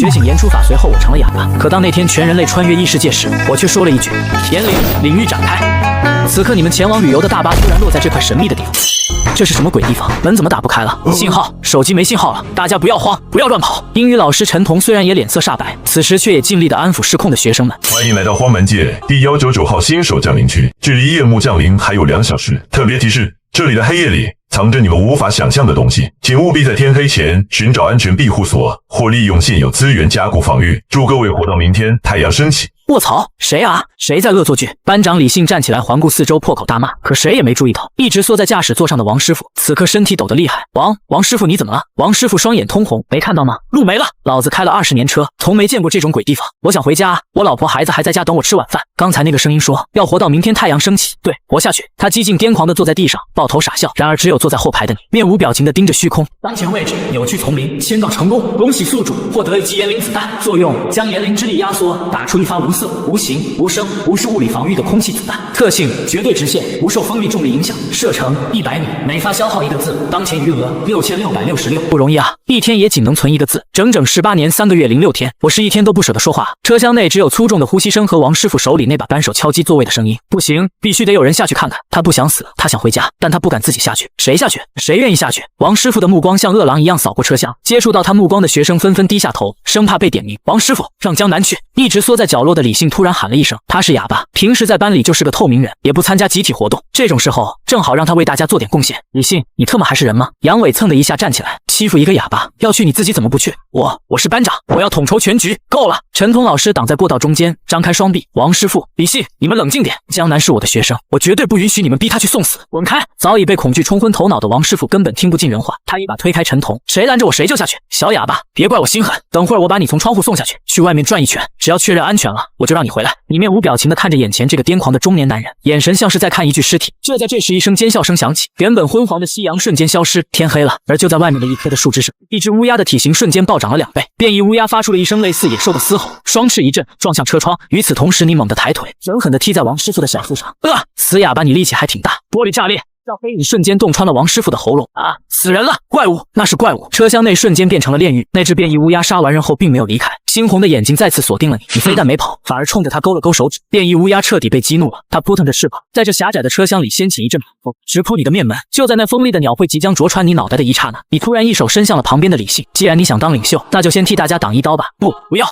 觉醒言出法，随后我成了哑巴。可当那天全人类穿越异世界时，我却说了一句：言领域展开。此刻你们前往旅游的大巴突然落在这块神秘的地方。这是什么鬼地方？门怎么打不开了？信号，手机没信号了！大家不要慌，不要乱跑。英语老师陈彤虽然也脸色煞白，此时却也尽力地安抚失控的学生们。欢迎来到荒蛮界第199号新手降临区，距离夜幕降临还有2小时。特别提示：这里的黑夜里藏着你们无法想象的东西，请务必在天黑前寻找安全庇护所，或利用现有资源加固防御。祝各位活到明天太阳升起。卧槽！谁啊？谁在恶作剧？班长李信站起来环顾四周，破口大骂。可谁也没注意到，一直缩在驾驶座上的王师傅，此刻身体抖得厉害。王师傅你怎么了？王师傅双眼通红，没看到吗？路没了！老子开了20年车，从没见过这种鬼地方。我想回家，我老婆孩子还在家等我吃晚饭。刚才那个声音说要活到明天太阳升起，对，活下去。他激进癫狂地坐在地上，抱头傻笑。然而只有坐在后排的你，面无表情地盯着虚空。当前位置扭曲丛林，签到成功，恭喜宿主获得1级炎灵子弹，作用将炎灵之力压缩，打出一发无色、无形、无声、无视物理防御的空气子弹。特性绝对直线，不受锋利重力影响，射程100米，每发消耗1个字。当前余额6666。不容易啊，一天也仅能存1个字，整整18年3个月06天，我是一天都不舍得说话。车厢内只有粗重的呼吸声和王师傅手里那把扳手敲击座位的声音。不行，必须得有人下去看看。他不想死，他想回家，但他不敢自己下去。谁下去？谁愿意下去？王师傅的目光像饿狼一样扫过车厢，接触到他目光的学生纷纷低下头，生怕被点名。王师傅，让江南去。一直缩在角落的李信突然喊了一声，他是哑巴，平时在班里就是个透明人，也不参加集体活动，这种时候正好让他为大家做点贡献。李信，你特么还是人吗？杨伟蹭的一下站起来，欺负一个哑巴，要去你自己怎么不去？我是班长，我要统筹全局。够了！陈彤老师挡在过道中间，张开双臂。王师傅，李信，你们冷静点，江南是我的学生，我绝对不允许你们逼他去送死。滚开！早已被恐惧冲昏头脑的王师傅根本听不进人话，他一把推开陈彤，谁拦着我谁就下去。小哑巴，别怪我心狠，等会儿我把你从窗户送下去，去外面转一圈，只要确认安全了，我就让你回来。你面无表情地看着眼前这个癫狂的中年男人，眼神像是在看一具尸体。就在这时，一声尖笑声响起，原本昏黄的夕阳瞬间消失，天黑了。而就在外面的一棵的树枝上，一只乌鸦的体型瞬间暴涨了2倍，变异乌鸦发出了一声类似野兽的嘶吼，双翅一震，撞向车窗。与此同时，你猛地抬腿，狠狠地踢在王师傅的小腹上。死哑巴，你力气还挺大！玻璃炸裂。让黑影瞬间洞穿了王师傅的喉咙啊！死人了！怪物，那是怪物！车厢内瞬间变成了炼狱。那只变异乌鸦杀完人后并没有离开，猩红的眼睛再次锁定了你。你非但没跑，反而冲着他勾了勾手指。变异乌鸦彻底被激怒了，他扑腾着翅膀，在这狭窄的车厢里掀起一阵风，直扑你的面门。就在那锋利的鸟喙即将啄穿你脑袋的一刹那，你突然一手伸向了旁边的李信。既然你想当领袖，那就先替大家挡一刀吧。不要！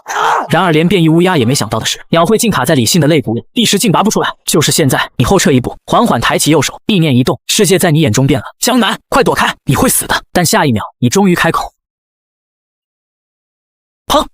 然而连变异乌鸦也没想到的是，鸟喙竟卡在李信的肋骨里，一时竟拔不出来。就是现在，你后撤一步，缓缓抬起右手，意念一动，世界在你眼中变了。江南，快躲开，你会死的！但下一秒，你终于开口。砰！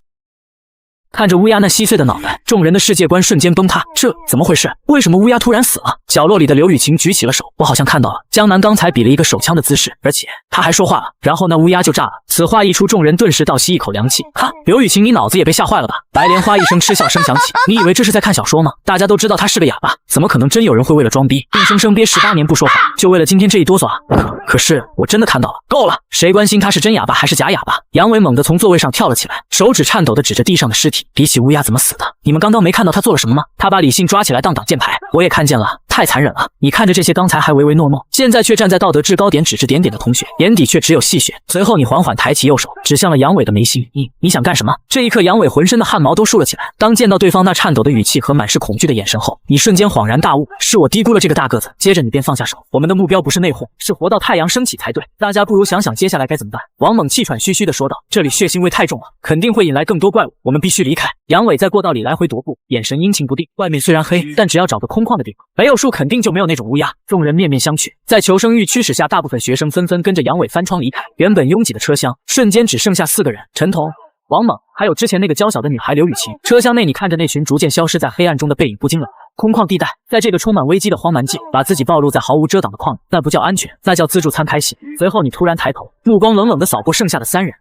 看着乌鸦那稀碎的脑袋，众人的世界观瞬间崩塌。这怎么回事？为什么乌鸦突然死了？角落里的刘雨晴举起了手，我好像看到了江南刚才比了一个手枪的姿势，而且他还说话了。然后那乌鸦就炸了。此话一出，众人顿时倒吸一口凉气。哈，刘雨晴，你脑子也被吓坏了吧？白莲花一声嗤笑声响起，你以为这是在看小说吗？大家都知道他是个哑巴，怎么可能真有人会为了装逼，硬生生憋18年不说话，就为了今天这一哆嗦啊？可是我真的看到了。够了，谁关心他是真哑巴还是假哑巴？杨伟猛地从座位上跳了起来，手指颤抖地指着地上的尸体。比起乌鸦怎么死的，你们刚刚没看到他做了什么吗？他把李信抓起来当挡箭牌，我也看见了，太残忍了。你看着这些刚才还唯唯诺诺，现在却站在道德制高点指指点点的同学，眼底却只有戏谑。随后你缓缓抬起右手，指向了杨伟的眉心。你想干什么？这一刻杨伟浑身的汗毛都竖了起来。当见到对方那颤抖的语气和满是恐惧的眼神后，你瞬间恍然大悟，是我低估了这个大个子。接着你便放下手，我们的目标不是内讧，是活到太阳升起才对。大家不如想想接下来该怎么办。王猛气喘吁吁地说道，这里血腥味太重了，肯定会引来更多怪物，我们必须离开。杨伟在过道里来回踱步，眼神阴晴不定。外面虽然黑，但只要找个空旷的地方，没有树肯定就没有那种乌鸦。众人面面相觑，在求生欲驱使下，大部分学生纷纷跟着杨伟翻窗离开。原本拥挤的车厢瞬间只剩下4个人：陈彤、王猛，还有之前那个娇小的女孩刘雨晴。车厢内，你看着那群逐渐消失在黑暗中的背影，不禁冷。空旷地带，在这个充满危机的荒蛮界，把自己暴露在毫无遮挡的旷野，那不叫安全，那叫自助餐开席。随后你突然抬头，目光冷冷地扫过剩下的3人。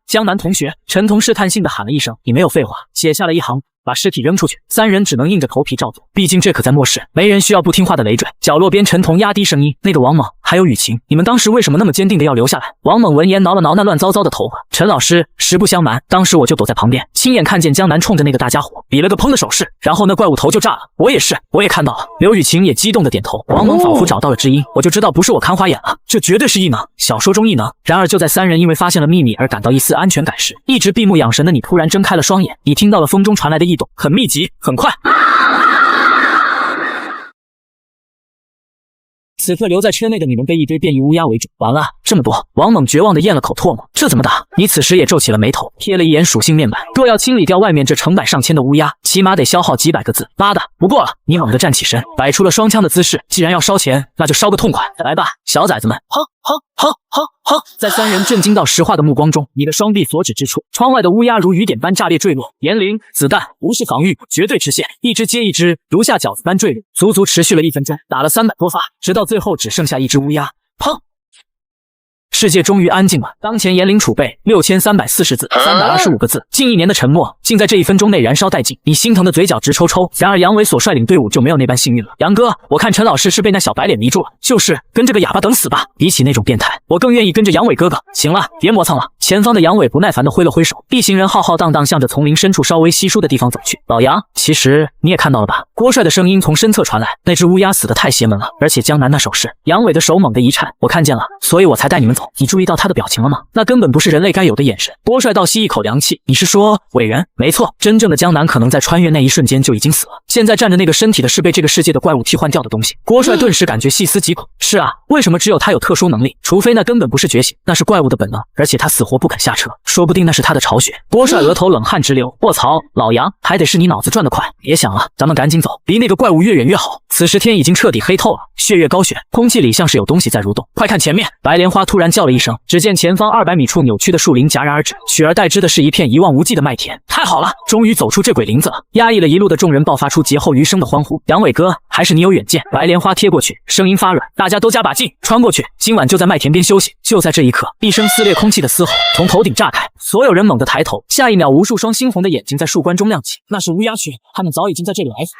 江南同学，陈彤试探性地喊了一声。你没有废话，写下了一行，把尸体扔出去。3人只能硬着头皮照做，毕竟这可在末世，没人需要不听话的累赘。角落边，陈彤压低声音，那个王猛还有雨晴，你们当时为什么那么坚定的要留下来？王猛闻言挠了挠那乱糟糟的头发。陈老师，实不相瞒，当时我就躲在旁边，亲眼看见江南冲着那个大家伙比了个砰的手势，然后那怪物头就炸了。我也看到了。刘雨晴也激动的点头。王猛仿佛找到了知音，我就知道不是我看花眼了，这绝对是异能，小说中异能。然而就在三人因为发现了秘密而感到一丝安全感时，一直闭目养神的你突然睁开了双眼，你听到了风中传来的异动，很密集，很快。此刻留在圈内的你们被一堆变异乌鸦围住，完了，这么多！王猛绝望地咽了口唾沫，这怎么打？你此时也皱起了眉头，瞥了一眼属性面板，若要清理掉外面这成百上千的乌鸦，起码得消耗几百个字。妈的，不过了！你猛地站起身，摆出了双枪的姿势，既然要烧钱，那就烧个痛快！来吧，小崽子们！在三人震惊到石化的目光中，你的双臂所指之处，窗外的乌鸦如雨点般炸裂坠落，炎灵、子弹无视防御，绝对直线，一只接一只，如下饺子般坠落，足足持续了1分钟，打了300多发，直到最后只剩下一只乌鸦。砰！世界终于安静了。当前言灵储备6340字，325个字，近1年的沉默，竟在这1分钟内燃烧殆尽。你心疼的嘴角直抽抽。然而杨伟所率领队伍就没有那般幸运了。杨哥，我看陈老师是被那小白脸迷住了，就是跟这个哑巴等死吧。比起那种变态，我更愿意跟着杨伟哥哥。行了，别磨蹭了。前方的杨伟不耐烦地挥了挥手，一行人浩浩荡荡向着丛林深处稍微稀疏的地方走去。老杨，其实你也看到了吧？郭帅的声音从身侧传来，那只乌鸦死得太邪门了，而且江南那手势，杨伟的手猛地一颤，我看见了，所以我才带你们走。你注意到他的表情了吗？那根本不是人类该有的眼神。郭帅倒吸一口凉气，你是说伟人？没错，真正的江南可能在穿越那一瞬间就已经死了，现在站着那个身体的是被这个世界的怪物替换掉的东西。郭帅顿时感觉细思极恐。是啊，为什么只有他有特殊能力？除非那根本不是觉醒，那是怪物的本能，而且他死活不肯下车，说不定那是他的巢穴。郭帅额头冷汗直流。卧槽，老杨，还得是你脑子转得快。别想了，咱们赶紧走，离那个怪物越远越好。此时天已经彻底黑透了，血月高悬，空气里像是有东西在蠕动。快看前面！白莲花突然叫了一声，只见前方200米处扭曲的树林戛然而止，取而代之的是一片一望无际的麦田。太好了，终于走出这鬼林子了！压抑了一路的众人爆发出劫后余生的欢呼。杨伟哥，还是你有远见。白莲花贴过去，声音发软，大家都加把劲，穿过去，今晚就在麦田边休息。就在这一刻，一声撕裂空气的嘶吼从头顶炸开，所有人猛地抬头，下一秒无数双猩红的眼睛在树冠中亮起，那是乌鸦群，他们早已经在这里埋伏。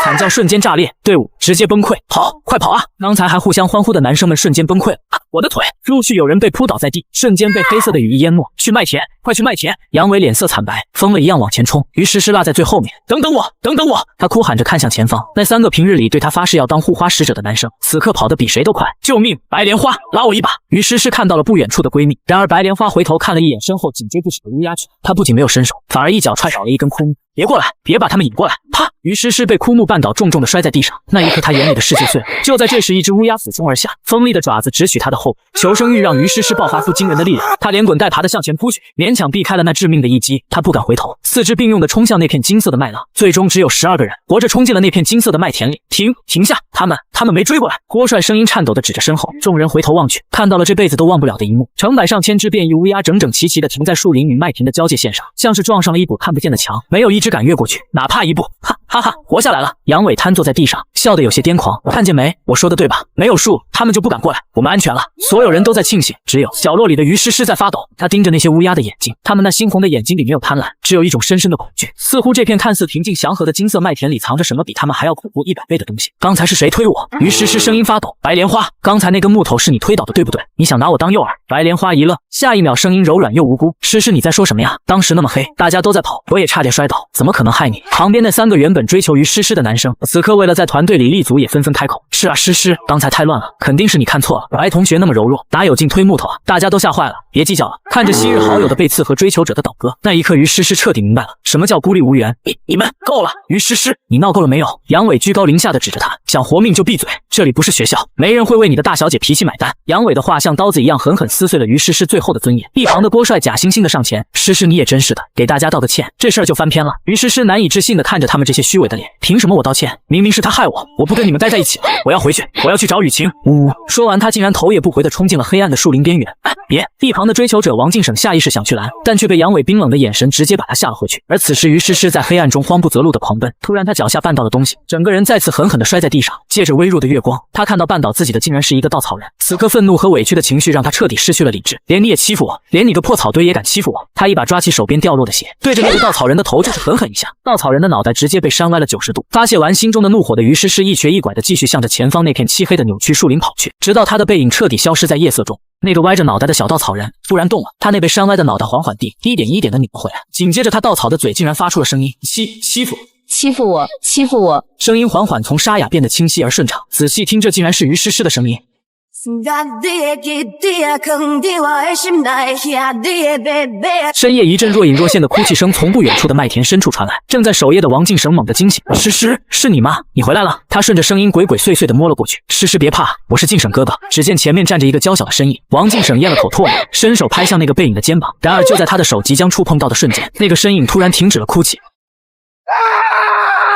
惨叫瞬间炸裂，队伍直接崩溃，跑，快跑啊！刚才还互相欢呼的男生们瞬间崩溃了。我的腿！陆续有人被扑倒在地，瞬间被黑色的羽翼淹没。去麦田，快去麦田！杨伟脸色惨白，疯了一样往前冲。于诗诗落在最后面。等等我，等等我！他哭喊着看向前方，那3个平日里对他发誓要当护花使者的男生，此刻跑得比谁都快。救命！白莲花，拉我一把！于诗诗看到了不远处的闺蜜，然而白莲花回头看了一眼身后紧追不舍的乌鸦群，她不仅没有伸手，反而一脚踹倒了一根枯木。别过来，别把他们引过来！啪！于诗诗被枯木绊倒，重重的摔在地上。那一刻，他眼里的世界碎了。就在这时，一只乌鸦俯冲而下，锋利的爪子直取他的后背。求生欲让于诗诗爆发出惊人的力量，他连滚带爬的向前扑去，勉强避开了那致命的一击。他不敢回头，四肢并用的冲向那片金色的麦浪。最终只有12个人活着冲进了那片金色的麦田里。停下！他们没追过来。郭帅声音颤抖的指着身后，众人回头望去，看到了这辈子都忘不了的一幕：成百上千只变异乌鸦整整齐齐的停在树林与麦田的交界线上，像是撞上了一堵看不见的墙，没有一只敢越过去，哪怕一步。哈哈，活下来了！杨伟瘫坐在地上，笑得有些癫狂。看见没？我说的对吧？没有树，他们就不敢过来，我们安全了。所有人都在庆幸，只有角落里的于诗诗在发抖。他盯着那些乌鸦的眼睛，他们那猩红的眼睛里没有贪婪，只有一种深深的恐惧。似乎这片看似平静祥和的金色麦田里藏着什么比他们还要恐怖100倍的东西。刚才是谁推我？于诗诗声音发抖。白莲花，刚才那根木头是你推倒的，对不对？你想拿我当诱饵？白莲花一愣，下一秒声音柔软又无辜：诗诗，你在说什么呀？当时那么黑，大家都在跑，我也差点摔倒，怎么可能害你？旁边那3个原本追求于诗诗的男生，此刻为了在团队里立足，也纷纷开口：是啊，诗诗，刚才太乱了，肯定是你看错了。白同学那么柔弱，哪有劲推木头啊？大家都吓坏了，别计较了。看着昔日好友的背刺和追求者的倒戈，那一刻于诗诗彻底明白了什么叫孤立无援。你们够了！于诗诗，你闹够了没有？杨伟居高临下的指着他，想活命就闭嘴，这里不是学校，没人会为你的大小姐脾气买单。杨伟的话像刀子一样狠狠撕碎了于诗诗最后的尊严。一旁的郭帅假惺惺的上前：诗诗，你也真是的，给大家道个歉，这事儿就翻篇了。于诗诗难以置信的看着他们这些虚伪的脸，凭什么我道歉？明明是他害我，我不跟你们待在一起了，我要回去，我要去找雨晴。呜！说完，他竟然头也不回的冲进了黑暗的树林边缘。别！一旁的追求者王敬省下意识想去拦，但却被杨伟冰冷的眼神直接把他吓了回去。而此时于诗诗在黑暗中慌不择路的狂奔，突然他脚下绊到了东西，整个人再次狠狠地摔在地上。借着微弱的月光，他看到绊倒自己的竟然是一个稻草人。此刻愤怒和委屈的情绪让他彻底失去了理智。连你也欺负我，连你个破草堆也敢欺负我！他一把抓起手边掉落的血，对着那个稻草人的头就是狠狠一下，稻草人的脑袋直接被扇歪了90度。发泄完心中的怒火的于诗诗一瘸一拐的继续向着前方那片漆黑的扭曲树林跑去，直到他的背影彻底消失在夜色中。那个歪着脑袋的小稻草人突然动了，他那被扇歪的脑袋缓缓地一点一点地拧回来，紧接着他稻草的嘴竟然发出了声音：欺负我！欺负我！声音缓缓从沙哑变得清晰而顺畅，仔细听，这竟然是于诗诗的声音。深夜一阵若隐若现的哭泣声从不远处的麦田深处传来，正在守夜的王敬省猛地惊醒：“诗诗，是你吗？你回来了！”他顺着声音鬼鬼祟祟地摸了过去：“诗诗别怕，我是敬省哥哥。”只见前面站着一个娇小的身影，王敬省咽了口唾沫，伸手拍向那个背影的肩膀，然而就在他的手即将触碰到的瞬间，那个身影突然停止了哭泣。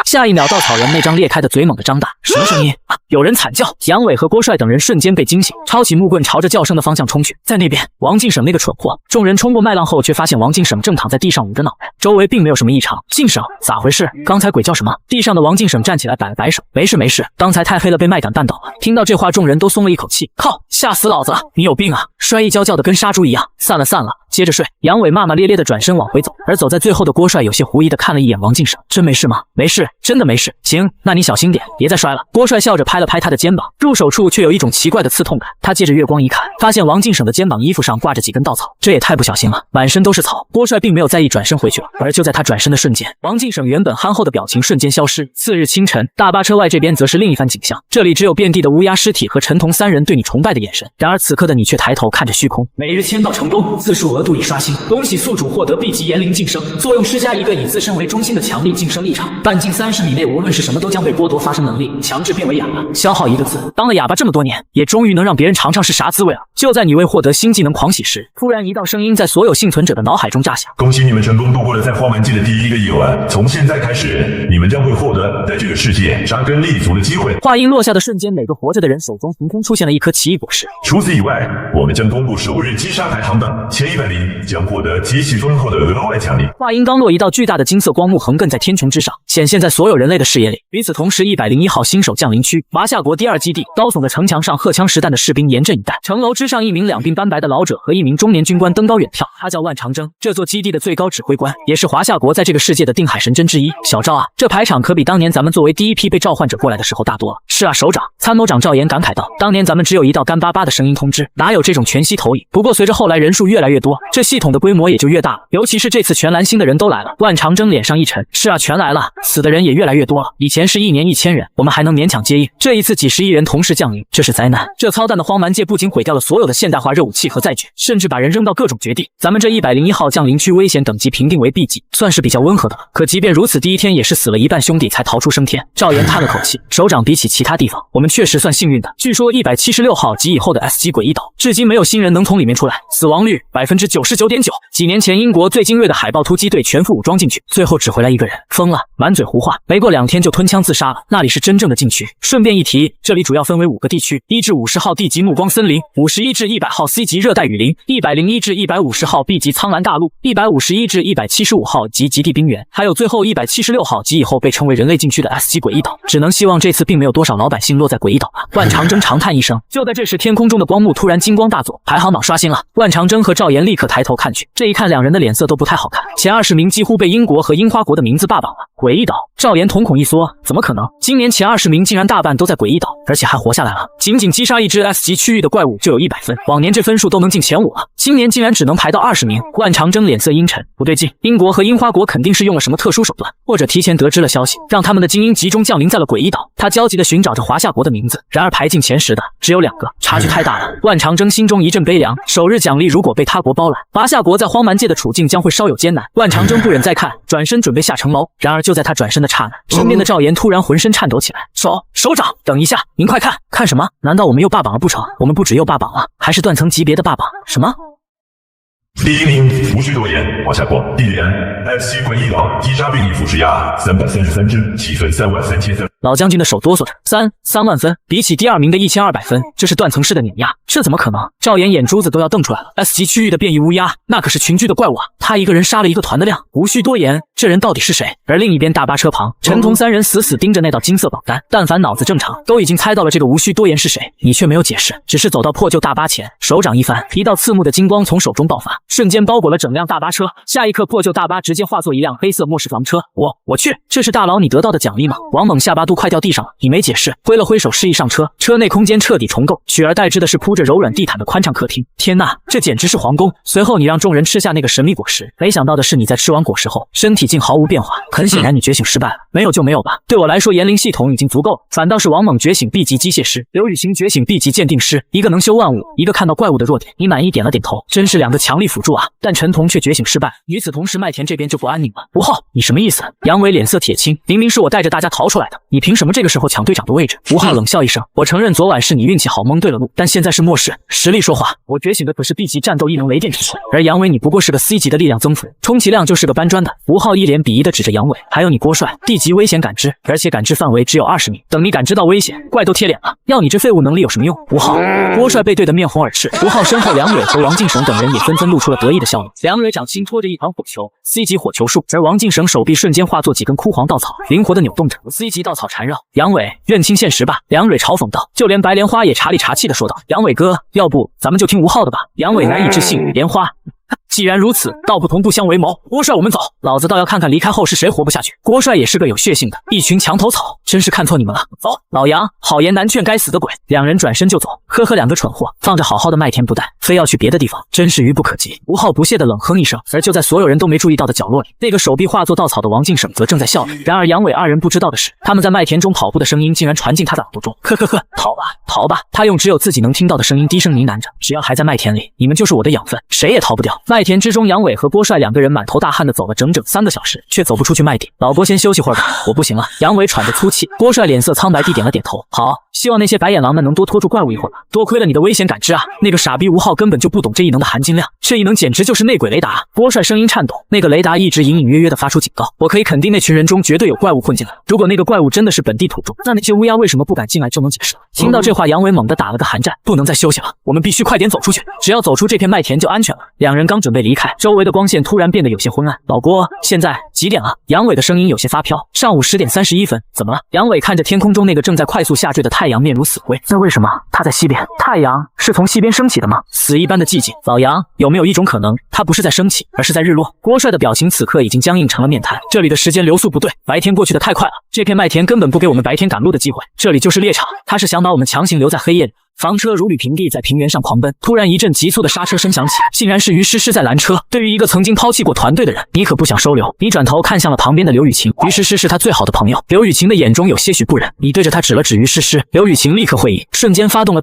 下一秒，稻草人那张裂开的嘴猛地张大，什么声音啊？有人惨叫！杨伟和郭帅等人瞬间被惊醒，抄起木棍朝着叫声的方向冲去。在那边，王敬省那个蠢货！众人冲过麦浪后，却发现王敬省正躺在地上捂着脑袋，周围并没有什么异常。敬省，咋回事？刚才鬼叫什么？地上的王敬省站起来摆了摆手，没事，刚才太黑了，被麦秆绊倒了。听到这话，众人都松了一口气。靠，吓死老子了！你有病啊！摔一跤叫的跟杀猪一样。散了，接着睡。杨伟骂骂咧咧的转身往回走，而走在最后的郭帅有些狐疑的看了一眼王敬省，真没事吗？没事，真的没事。行，那你小心点，别再摔了。郭帅笑着拍了拍他的肩膀，入手处却有一种奇怪的刺痛感。他借着月光一看，发现王敬省的肩膀衣服上挂着几根稻草，这也太不小心了，满身都是草。郭帅并没有在意，转身回去了。而就在他转身的瞬间，王敬省原本憨厚的表情瞬间消失。次日清晨，大巴车外这边则是另一番景象，这里只有遍地的乌鸦尸体和陈同三人对你崇拜的眼神。然而此刻的你却抬头看着虚空。每日签到成功，字数额度已刷新，恭喜宿主获得 B 级延龄晋升，作用施加一个以自身为中心的强力晋升立场，半径30米内无论是什么都将被剥夺发声能力，强制变为哑巴，消耗1个字。当了哑巴这么多年，也终于能让别人尝尝是啥滋味了。就在你为获得新技能狂喜时，突然一道声音在所有幸存者的脑海中炸响：恭喜你们成功度过了在荒蛮界的第一个夜晚，从现在开始，你们将会获得在这个世界扎根立足的机会。话音落下的瞬间，每个活着的人手中凭空出现了一颗奇异果实。除此以外，我们将公布首日击杀排行榜，前100名将获得极其丰厚的额外奖励。话音刚落，一道巨大的金色光幕横亘在天穹之上，显现在所有人类的视野里。与此同时，101号新手降临区华夏国第2基地，高耸的城墙上荷枪实弹的士兵严阵以待。城楼之上，一名两鬓斑白的老者和一名中年军官登高远眺，他叫万长征，这座基地的最高指挥官，也是华夏国在这个世界的定海神针之一。小赵啊，这排场可比当年咱们作为第一批被召唤者过来的时候大多了。是啊，首长。参谋长赵岩感慨道，当年咱们只有一道干巴巴的声音通知，哪有这种全息投影？不过随着后来人数越来越多，这系统的规模也就越大了，尤其是这次全蓝星的人都来了。万长征脸上一沉，是啊，全来了，死的人也越来越多了。以前是1年1000人，我们还能勉强接应，这一次几十亿人同时降临，这是灾难。这操蛋的荒蛮界不仅毁掉了所有的现代化热武器和载具，甚至把人扔到各种绝地。咱们这101号降临区危险等级评定为 B 级，算是比较温和的了。可即便如此，第一天也是死了一半兄弟才逃出升天。赵岩叹了口气，首长，比起其他地方，我们确实算幸运的。据说176号及以后的 S 级诡异岛，至今没有新人能从里面出来，死亡率99.9%。几年前英国最精锐的海豹突击队全副武装进去，最后只回来一个人，疯了，满嘴胡话，没过2天就吞枪自杀了。那里是真正的禁区。顺便一提，这里主要分为5个地区：1至50号 D 级暮光森林，51至100号 C 级热带雨林，101至150号 B 级苍蓝大陆，151至175号级极地冰原，还有最后176号及以后被称为人类禁区的 S 级诡异岛。只能希望这次并没有多少老百姓落在诡异岛吧。万长征长叹一声。就在这时，天空中的光幕突然金光大作，排行榜刷新了。万长征和赵岩立刻抬头看去，这一看两人的脸色都不太好看，前20名几乎被英国和樱花国的名字霸榜了。诡异岛，赵岩瞳孔一缩，怎么可能？今年前20名竟然大半都在诡异岛，而且还活下来了。仅仅击杀一只 S 级区域的怪物就有100分，往年这分数都能进前5了，今年竟然只能排到20名。万长征脸色阴沉，不对劲，英国和樱花国肯定是用了什么特殊手段，或者提前得知了消息，让他们的精英集中降临在了诡异岛。他焦急地寻找着华夏国的名字，然而排进前10的只有2个，差距太大了。万长征心中一阵悲凉，首日奖励如果被他国包揽，华夏国在荒蛮界的处境将会稍有艰难。万长征不忍再看，转身准备下城楼，然而就在他转身的刹那，身边的赵岩突然浑身颤抖起来。首长，等一下，您快看，看什么？难道我们又霸榜了不成？我们不止又霸榜了，还是断层级别的霸榜？什么？第1名，无需多言，华夏国地点 S 级诡异岛，击杀病例负施压333只，积分33300。老将军的手哆嗦着。3万分，比起第2名的1200分，这是断层式的碾压，这怎么可能？赵岩眼珠子都要瞪出来了。S 级区域的变异乌鸦，那可是群居的怪物啊！他一个人杀了一个团的量，无需多言，这人到底是谁？而另一边大巴车旁，陈同3人死死盯着那道金色榜单，但凡脑子正常，都已经猜到了这个无需多言是谁。你却没有解释，只是走到破旧大巴前，手掌一翻，一道刺目的金光从手中爆发，瞬间包裹了整辆大巴车。下一刻，破旧大巴直接化作一辆黑色末世房车。我去，这是大佬你得到的奖励吗？王猛下巴都快掉地上了，你没解释，挥了挥手示意上车。车内空间彻底重构，取而代之的是铺着柔软地毯的宽敞客厅。天呐，这简直是皇宫！随后你让众人吃下那个神秘果实，没想到的是你在吃完果实后，身体竟毫无变化。很显然你觉醒失败了，没有就没有吧。对我来说，炎灵系统已经足够了，反倒是王猛觉醒 B 级机械师，刘雨晴觉醒 B 级鉴定师，一个能修万物，一个看到怪物的弱点。你满意点了点头，真是2个强力辅助啊！但陈彤却觉醒失败。与此同时，麦田这边就不安宁了。吴昊，你什么意思？杨伟脸色铁青，明明是我带着大家逃出来的，你凭什么这个时候抢队长的位置？吴昊冷笑一声，我承认昨晚是你运气好蒙对了路，但现在是末世，实力说话。我觉醒的可是 B 级战斗异能雷电之术，而杨伟你不过是个 C 级的力量增幅，充其量就是个搬砖的。吴昊一脸鄙夷的指着杨伟，还有你郭帅，D 级危险感知，而且感知范围只有20米，等你感知到危险，怪都贴脸了，要你这废物能力有什么用？吴昊，郭帅被对得面红耳赤，吴昊身后梁蕊和王敬省等人也纷纷露出了得意的笑容。梁蕊掌心托着一团火球 ，C 级火球术，而王敬省手臂瞬间化作几根枯黄稻草，灵活的扭动着 ，C 级稻草缠绕。杨伟，认清现实吧！梁蕊嘲讽道。就连白莲花也茶里茶气的说道：“杨伟哥，要不咱们就听吴昊的吧？”杨伟难以置信，莲花。既然如此，道不同不相为谋。郭帅，我们走。老子倒要看看离开后是谁活不下去。郭帅也是个有血性的，一群墙头草，真是看错你们了。走，老杨，好言难劝，该死的鬼！两人转身就走。呵呵，2个蠢货，放着好好的麦田不带，非要去别的地方，真是愚不可及。吴昊不屑地冷哼一声，而就在所有人都没注意到的角落里，那个手臂化作稻草的王敬省则正在笑着。然而杨伟2人不知道的是，他们在麦田中跑步的声音竟然传进他的耳朵中。呵呵呵，逃吧，逃吧！他用只有自己能听到的声音低声呢喃着：“只要还在麦田里，你们就是我的养分，谁也逃不掉。”麦田之中，杨伟和郭帅2个人满头大汗的走了整整3个小时，却走不出去麦地。老郭先休息会儿吧，我不行了。杨伟喘着粗气，郭帅脸色苍白地点了点头。好，希望那些白眼狼们能多拖住怪物一会儿吧。多亏了你的危险感知啊！那个傻逼吴昊根本就不懂这异能的含金量，这异能简直就是内鬼雷达。郭帅声音颤抖，那个雷达一直隐隐约约的发出警告。我可以肯定那群人中绝对有怪物混进来。如果那个怪物真的是本地土著，那些乌鸦为什么不敢进来就能解释了。听到这话，杨伟猛地打了个寒战，不能再休息了，我们必须快点走出去，只要走出这片麦田就安全了。2人刚准备离开，周围的光线突然变得有些昏暗。老郭，现在几点了？杨伟的声音有些发飘。上午10点31分，怎么了？杨伟看着天空中那个正在快速下坠的太阳，面如死灰。那为什么它在西边？太阳是从西边升起的吗？死一般的寂静。老杨，有没有一种可能，它不是在升起，而是在日落？郭帅的表情此刻已经僵硬成了面瘫。这里的时间流速不对，白天过去的太快了，这片麦田根本不给我们白天赶路的机会。这里就是猎场，他是想把我们强行留在黑夜里。房车如履平地在平原上狂奔，突然一阵急促的刹车声响起，竟然是于诗诗在拦车。对于一个曾经抛弃过团队的人，你可不想收留。你转头看向了旁边的刘雨晴，于诗诗是他最好的朋友。刘雨晴的眼中有些许不忍，你对着他指了指于诗诗，刘雨晴立刻会意，瞬间发动了。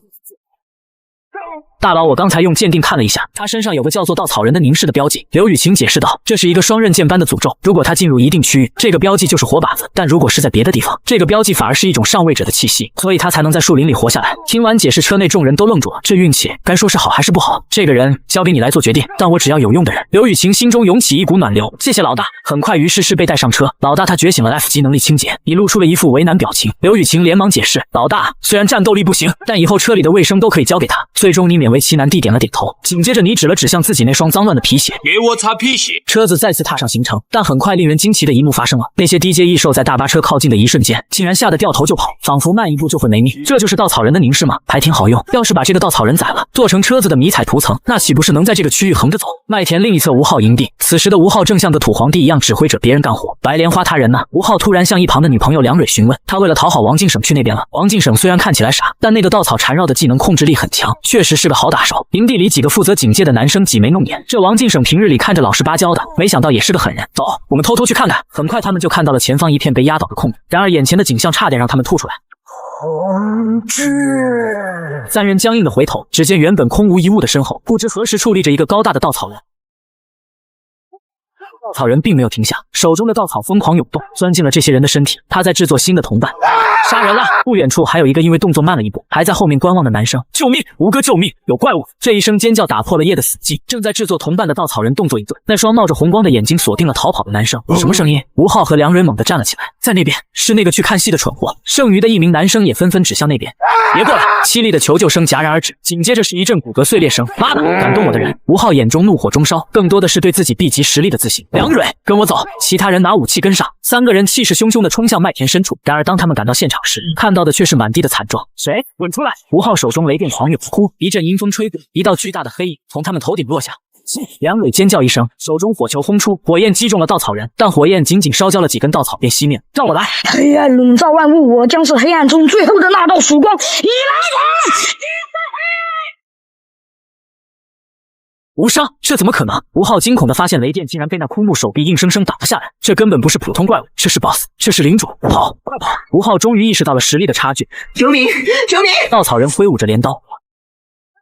大佬，我刚才用鉴定看了一下，他身上有个叫做稻草人的凝视的标记。刘雨晴解释道，这是一个双刃剑般的诅咒，如果他进入一定区域，这个标记就是活靶子，但如果是在别的地方，这个标记反而是一种上位者的气息，所以他才能在树林里活下来。听完解释，车内众人都愣住了，这运气该说是好还是不好？这个人交给你来做决定，但我只要有用的人。刘雨晴心中涌起一股暖流，谢谢老大。很快于诗诗被带上车，老大他觉醒了 F 级能力清洁，你露出了一副为难表情。刘雨晴连忙解释，老大虽然战斗力不行，但以后车里的卫生都可以交给他。最终你勉为其难地点了点头，紧接着你指了指向自己那双脏乱的皮鞋，给我擦皮鞋。车子再次踏上行程，但很快令人惊奇的一幕发生了，那些低阶异兽在大巴车靠近的一瞬间，竟然吓得掉头就跑，仿佛慢一步就会没命。这就是稻草人的凝视吗？还挺好用，要是把这个稻草人宰了，做成车子的迷彩涂层，那岂不是能在这个区域横着走？麦田另一侧吴昊营地，此时的吴昊正像个土皇帝一样指挥着别人干活。白莲花他人呢？吴昊突然向一旁的女朋友梁蕊询问，他为了讨好王敬省去那边了。王敬省虽然看起来傻，但那个稻草缠绕的技能控制力很强，确实是个好打手。营地里几个负责警戒的男生挤眉弄眼，这王敬省平日里看着老实巴交的，没想到也是个狠人。走，我们偷偷去看看。很快他们就看到了前方一片被压倒的空地，然而眼前的景象差点让他们吐出来。同志，3人僵硬的回头，只见原本空无一物的身后，不知何时矗立着一个高大的稻草人。稻草人并没有停下，手中的稻草疯狂涌动，钻进了这些人的身体。他在制作新的同伴。杀人了！不远处还有一个因为动作慢了一步，还在后面观望的男生。救命！吴哥，救命！有怪物！这一声尖叫打破了夜的死寂。正在制作同伴的稻草人动作一顿，那双冒着红光的眼睛锁定了逃跑的男生。什么声音？吴昊和梁蕊猛地站了起来，在那边是那个去看戏的蠢货。剩余的一名男生也纷纷指向那边。别过来！凄厉的求救声戛然而止，紧接着是一阵骨骼碎裂声。妈的，敢动我的人！吴昊眼中怒火中烧，更多的是对自己 B 级实力的自信。梁蕊，跟我走！其他人拿武器跟上。三个人气势汹汹地冲向麦田深处。然而当他们赶到现场时，看到的却是满地的惨状。谁？滚出来！吴昊手中雷电狂涌，呼！一阵阴风吹过，一道巨大的黑影从他们头顶落下。梁蕊尖叫一声，手中火球轰出，火焰击中了稻草人，但火焰仅仅烧焦了几根稻草便熄灭。让我来！黑暗笼罩万物，我将是黑暗中最后的那道曙光。以来者！无伤，这怎么可能？吴昊惊恐地发现雷电竟然被那枯木手臂硬生生打了下来，这根本不是普通怪物，这是 BOSS， 这是领主！跑，快跑！吴昊终于意识到了实力的差距。救命！救命！稻草人挥舞着镰刀。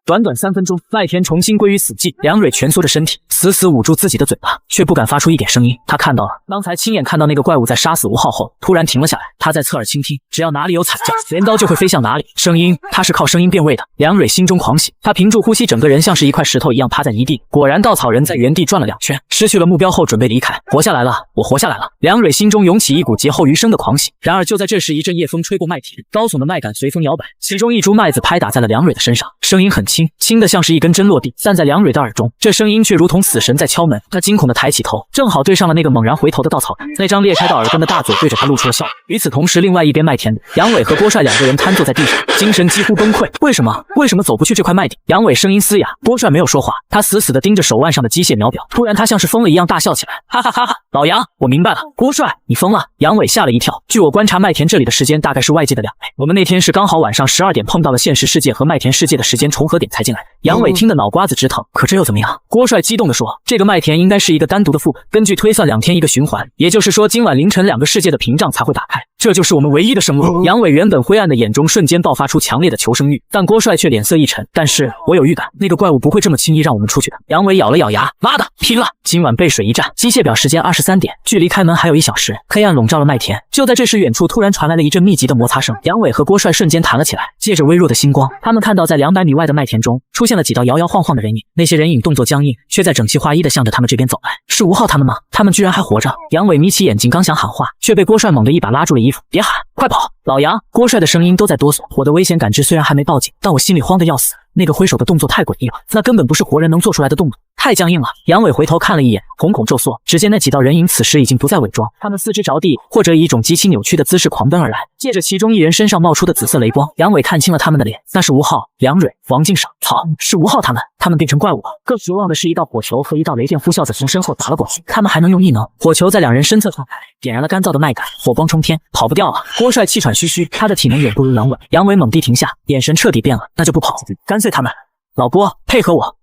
短短3分钟，麦田重新归于死寂。梁蕊蜷缩着身体，死死捂住自己的嘴巴，却不敢发出一点声音。他看到了，刚才亲眼看到那个怪物在杀死吴昊后，突然停了下来。他在侧耳倾听，只要哪里有惨叫，镰刀就会飞向哪里。声音，他是靠声音辨位的。梁蕊心中狂喜，他屏住呼吸，整个人像是一块石头一样趴在泥地。果然，稻草人在原地转了2圈，失去了目标后准备离开。活下来了，我活下来了！梁蕊心中涌起一股劫后余生的狂喜。然而就在这时，一阵夜风吹过麦田，高耸的麦秆随风摇摆，其中一株麦子拍打在了梁蕊的身上，声音很轻，轻的像是一根针落地，但在梁蕊的耳中，这声音却如同死神在敲门。他惊恐地抬起头，正好对上了那个猛然回头的稻草人，那张裂开到耳根的大嘴对着他露出了笑容。与此同时，另外一边麦田里，杨伟和郭帅2个人瘫坐在地上，精神几乎崩溃。为什么走不去这块麦地？杨伟声音嘶哑，郭帅没有说话，他死死地盯着手腕上的机械秒表。突然，他像是疯了一样大笑起来，哈哈哈哈！老杨，我明白了，郭帅，你疯了！杨伟吓了一跳。据我观察，麦田这里的时间大概是外界的2倍。我们那天是刚好晚上12点碰到了现实世界和麦田世界的时间重合点才进来。杨伟听得脑瓜子直疼，可这又怎么样？郭帅激动地说：“这个麦田应该是一个单独的副本，根据推算2天一个循环，也就是说今晚凌晨2个世界的屏障才会打开，这就是我们唯一的生路。”杨伟原本灰暗的眼中瞬间爆发出强烈的求生欲，但郭帅却脸色一沉。但是我有预感，那个怪物不会这么轻易让我们出去的。杨伟咬了咬牙，妈的，拼了！今晚背水一战。机械表时间23点，距离开门还有1小时。黑暗笼罩了麦田，就在这时，远处突然传来了一阵密集的摩擦声。杨伟和郭帅瞬间弹了起来，借着微弱的星光，他们看到在200米外的麦田中出现了几道摇摇晃晃的人影，那些人影动作僵硬，却在整齐划一地向着他们这边走来。是吴昊他们吗？他们居然还活着！杨伟眯起眼睛，刚想喊话，却被郭帅猛地一把拉住了衣服。别喊，快跑！老杨，郭帅的声音都在哆嗦。我的危险感知虽然还没报警，但我心里慌得要死。那个挥手的动作太诡异了，那根本不是活人能做出来的动作，太僵硬了。杨伟回头看了一眼，瞳孔骤缩，只见那几道人影此时已经不再伪装，他们四肢着地，或者以一种极其扭曲的姿势狂奔而来，借着其中一人身上冒出的紫色雷光，杨伟看清了他们的脸，那是吴昊、梁蕊、王敬赏。操，是吴昊他们变成怪物了。更绝望的是，一道火球和一道雷电呼啸着从身后打了过去，他们还能用异能。火球在2人身侧放开，点燃了干燥的麦秆，火光冲天，跑不掉了。郭帅气喘吁吁，他的体能远不如杨伟。杨伟猛地停下，眼神彻底变了，那就不跑，干碎他们。老郭，配合我！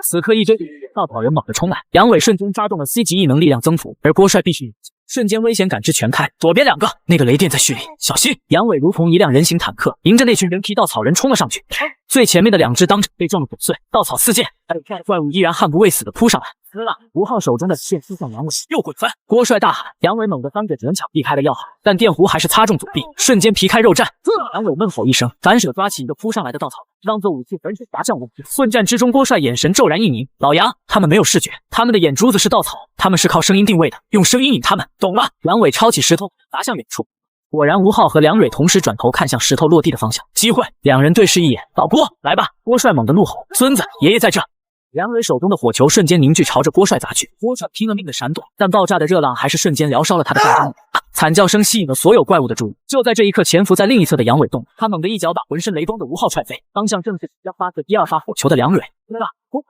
此刻一堆稻草人猛地冲来，杨伟瞬间发动了 C 级异能力量增幅，而郭帅必须瞬间危险感知全开，左边2个，那个雷电在蓄力，小心！杨伟如同一辆人形坦克，迎着那群人皮稻草人冲了上去，最前面的2只当场被撞得粉碎，稻草四溅，怪物依然悍不畏死地扑上来。死了！吴昊手中的剑刺向杨伟，又滚翻！郭帅大喊，杨伟猛地翻着只能巧避开了要害，但电弧还是擦中左臂，瞬间皮开肉绽。杨伟闷吼一声，反手抓起一个扑上来的稻草，当做武器横冲拔将过去。混战之中，郭帅眼神骤然一凝，老杨，他们没有视觉，他们的眼珠子是稻草，他们是靠声音定位的，用声音引他们，懂了？杨伟抄起石头砸向远处。果然，吴昊和梁蕊同时转头看向石头落地的方向，机会！2人对视一眼，老郭，来吧！郭帅猛地怒吼，孙子，爷爷在这！梁蕊手中的火球瞬间凝聚，朝着郭帅砸去。郭帅拼了命的闪躲，但爆炸的热浪还是瞬间燎烧了他的大张。惨叫声吸引了所有怪物的注意。就在这一刻，潜伏在另一侧的杨伟动，他猛地一脚把浑身雷光的吴昊踹飞，当向正是即将发射第2发火球的梁蕊。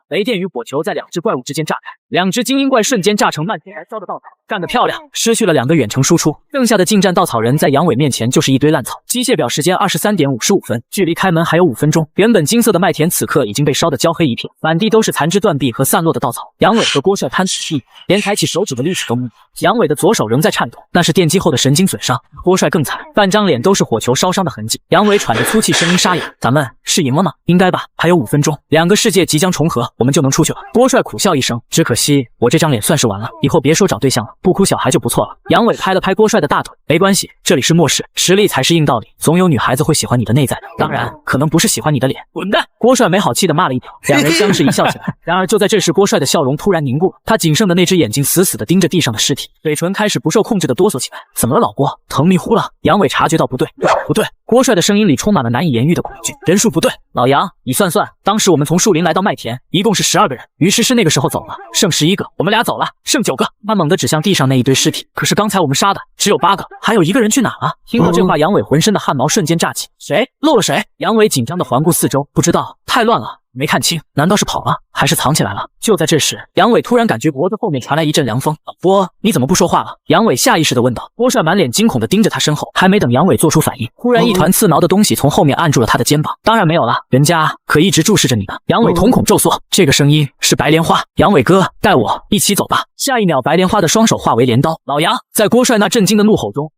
雷电与火球在2只怪物之间炸开，2只精英怪瞬间炸成漫天燃烧的稻草，干得漂亮！失去了2个远程输出，剩下的近战稻草人在杨伟面前就是一堆烂草。机械表时间23点55分，距离开门还有5分钟。原本金色的麦田此刻已经被烧得焦黑一片，满地都是残枝断壁和散落的稻草。杨伟和郭帅攀起，连抬起手指的力气都没有。杨伟的左手仍在颤抖，那是电击后的神经损伤。郭帅更惨，半张脸都是火球烧伤的痕迹。杨伟喘着粗气，声音沙哑：“咱们是赢了吗？应该吧，还有5分钟，2个世界业即将重合，我们就能出去了。郭帅苦笑一声，只可惜我这张脸算是完了，以后别说找对象了，不哭小孩就不错了。杨伟拍了拍郭帅的大腿，没关系，这里是末世，实力才是硬道理，总有女孩子会喜欢你的内在的，当然可能不是喜欢你的脸。滚蛋！郭帅没好气的骂了一条，两人相视一笑起来。然而就在这时，郭帅的笑容突然凝固了，他仅剩的那只眼睛死死地盯着地上的尸体，嘴唇开始不受控制地哆嗦起来。怎么了，老郭？疼迷糊了？杨伟察觉到不对，不对。郭帅的声音里充满了难以言喻的恐惧。人数不对，老杨，你算算，当时我们从树林来到麦田，一共是12个人，于诗诗那个时候走了，剩11个，我们俩走了，剩9个。他猛地指向地上那一堆尸体，可是刚才我们杀的只有8个，还有1个人去哪了？听到这话，杨伟浑身的汗毛瞬间炸起。谁？漏了谁？杨伟紧张地环顾四周，不知道，太乱了。没看清，难道是跑了，还是藏起来了？就在这时，杨伟突然感觉脖子后面传来一阵凉风。老郭，你怎么不说话了？杨伟下意识地问道。郭帅满脸惊恐地盯着他身后，还没等杨伟做出反应，忽然一团刺挠的东西从后面按住了他的肩膀。当然没有了，人家可一直注视着你呢。杨伟瞳孔骤缩，这个声音是白莲花。杨伟哥，带我一起走吧。下一秒，白莲花的双手化为镰刀。老杨，在郭帅那震惊的怒吼中，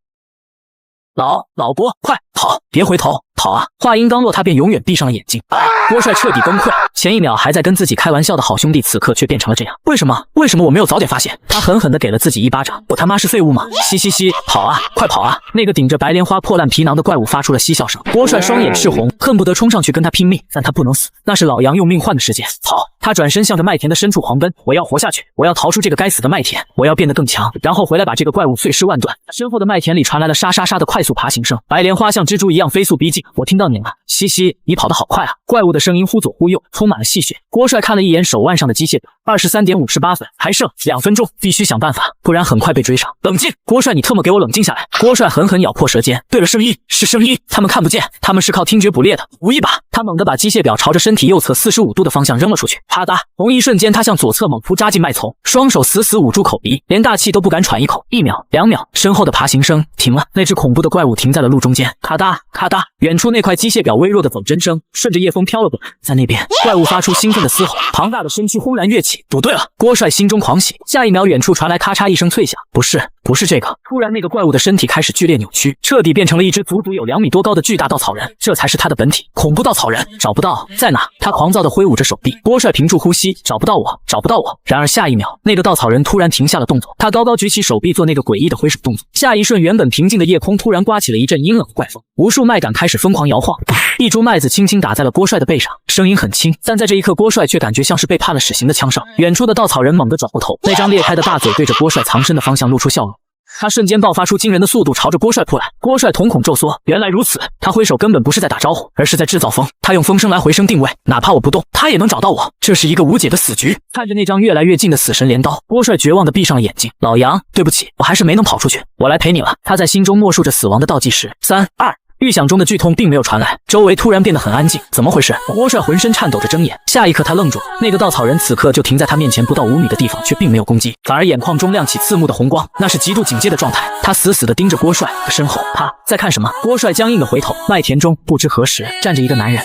老郭，快跑，别回头，跑啊！话音刚落，他便永远闭上了眼睛。郭帅彻底崩溃，前一秒还在跟自己开玩笑的好兄弟，此刻却变成了这样。为什么我没有早点发现？他狠狠地给了自己一巴掌。我他妈是废物吗？嘻嘻嘻，跑啊，快跑啊！那个顶着白莲花破烂皮囊的怪物发出了嬉笑声。郭帅双眼赤红，恨不得冲上去跟他拼命，但他不能死，那是老杨用命换的时间。跑！他转身向着麦田的深处狂奔，我要活下去，我要逃出这个该死的麦田，我要变得更强，然后回来把这个怪物碎尸万段。身后的麦田里传来了沙沙沙的快速爬行声，白莲花像蜘蛛一样飞速逼近。我听到你了，西西，你跑得好快啊！怪物的声音忽左忽右，充满了戏谑。郭帅看了一眼手腕上的机械表，23点58分，还剩2分钟，必须想办法，不然很快被追上。冷静，郭帅，你特么给我冷静下来！郭帅狠狠咬破舌尖。对了，声音是声音，他们看不见，他们是靠听觉捕猎的。无一把，他猛地把机械表朝着身体右侧45度的方向扔了出去。啪嗒，同一瞬间，他向左侧猛扑扎进麦丛，双手死死捂住口鼻，连大气都不敢喘一口。1秒、2秒，身后的爬行声停了，那只恐怖的怪物停在了路中间。咔嗒咔嗒，远处那块机械表微弱的走针声顺着夜风飘了过来。在那边，怪物发出兴奋的嘶吼，庞大的身躯轰然跃起。赌对了，郭帅心中狂喜。下一秒，远处传来咔嚓一声脆响，不是这个。突然，那个怪物的身体开始剧烈扭曲，彻底变成了一只足足有2米多高的巨大稻草人，这才是他的本体，恐怖稻草人。找不到，在哪？他狂躁地挥舞着手臂。郭帅屏住呼吸，找不到我，找不到我。然而下一秒，那个稻草人突然停下了动作，他高高举起手臂做那个诡异的挥手动作。下一瞬，原本平静的夜空突然刮起了一阵阴冷的怪风，无数麦秆开始疯狂摇晃，一株麦子轻轻打在了郭帅的背上，声音很轻，但在这一刻，郭帅却感觉像是被判了死刑的枪声。远处的稻草人猛地转过头，那张裂开的大嘴对着郭帅藏身的方向露出笑容。他瞬间爆发出惊人的速度，朝着郭帅扑来。郭帅瞳孔骤缩，原来如此，他挥手根本不是在打招呼，而是在制造风。他用风声来回声定位，哪怕我不动，他也能找到我。这是一个无解的死局。看着那张越来越近的死神镰刀，郭帅绝望地闭上了眼睛。老杨，对不起，我还是没能跑出去，我来陪你了。他在心中默数着死亡的倒计时，3、2。预想中的剧痛并没有传来，周围突然变得很安静。怎么回事？郭帅浑身颤抖着睁眼，下一刻他愣住了。那个稻草人此刻就停在他面前不到5米的地方，却并没有攻击，反而眼眶中亮起刺目的红光，那是极度警戒的状态。他死死地盯着郭帅的身后。啪，在看什么？郭帅僵硬地回头，麦田中不知何时站着一个男人。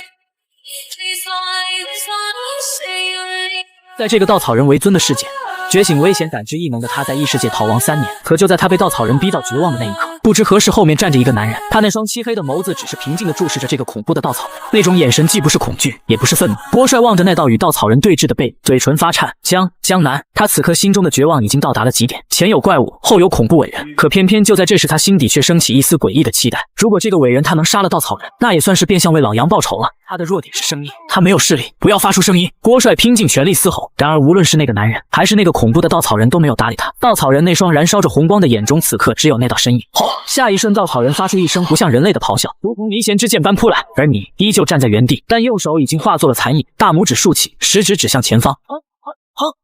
在这个稻草人为尊的世界，觉醒危险感知异能的他在异世界逃亡3年，可就在他被稻草人逼到绝望的那一刻，不知何时后面站着一个男人，他那双漆黑的眸子只是平静地注视着这个恐怖的稻草人，那种眼神既不是恐惧，也不是愤怒。郭帅望着那道与稻草人对峙的背，嘴唇发颤。江南，他此刻心中的绝望已经到达了极点，前有怪物，后有恐怖伟人，可偏偏就在这时，他心底却升起一丝诡异的期待。如果这个伟人他能杀了稻草人，那也算是变相为老杨报仇了。他的弱点是声音，他没有视力，不要发出声音。郭帅拼尽全力嘶吼，然而无论是那个男人，还是那个恐怖的稻草人都没有搭理他。稻草人那双燃烧着红光的眼中，此刻只有那道身影。下一瞬，稻草人发出一声不像人类的咆哮，如同离弦之箭般扑来，而你依旧站在原地，但右手已经化作了残影，大拇指竖起，食指指向前方。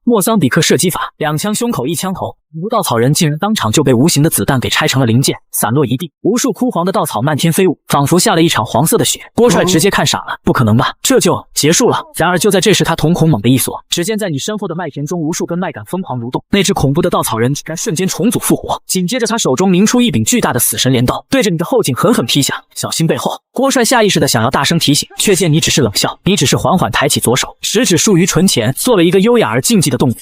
莫桑比克射击法，2枪胸口1枪头。稻草人竟然当场就被无形的子弹给拆成了零件，散落一地，无数枯黄的稻草漫天飞舞，仿佛下了一场黄色的雪。郭帅直接看傻了，不可能吧，这就结束了？然而就在这时，他瞳孔猛地一锁，只见在你身后的麦田中，无数根麦秆疯狂蠕动，那只恐怖的稻草人竟然瞬间重组复活。紧接着，他手中凝出一柄巨大的死神镰刀，对着你的后颈狠狠劈下，小心背后。郭帅下意识的想要大声提醒，却见你只是冷笑，你只是缓缓抬起左手，食指竖于唇前，做了一个优雅而禁忌的动物，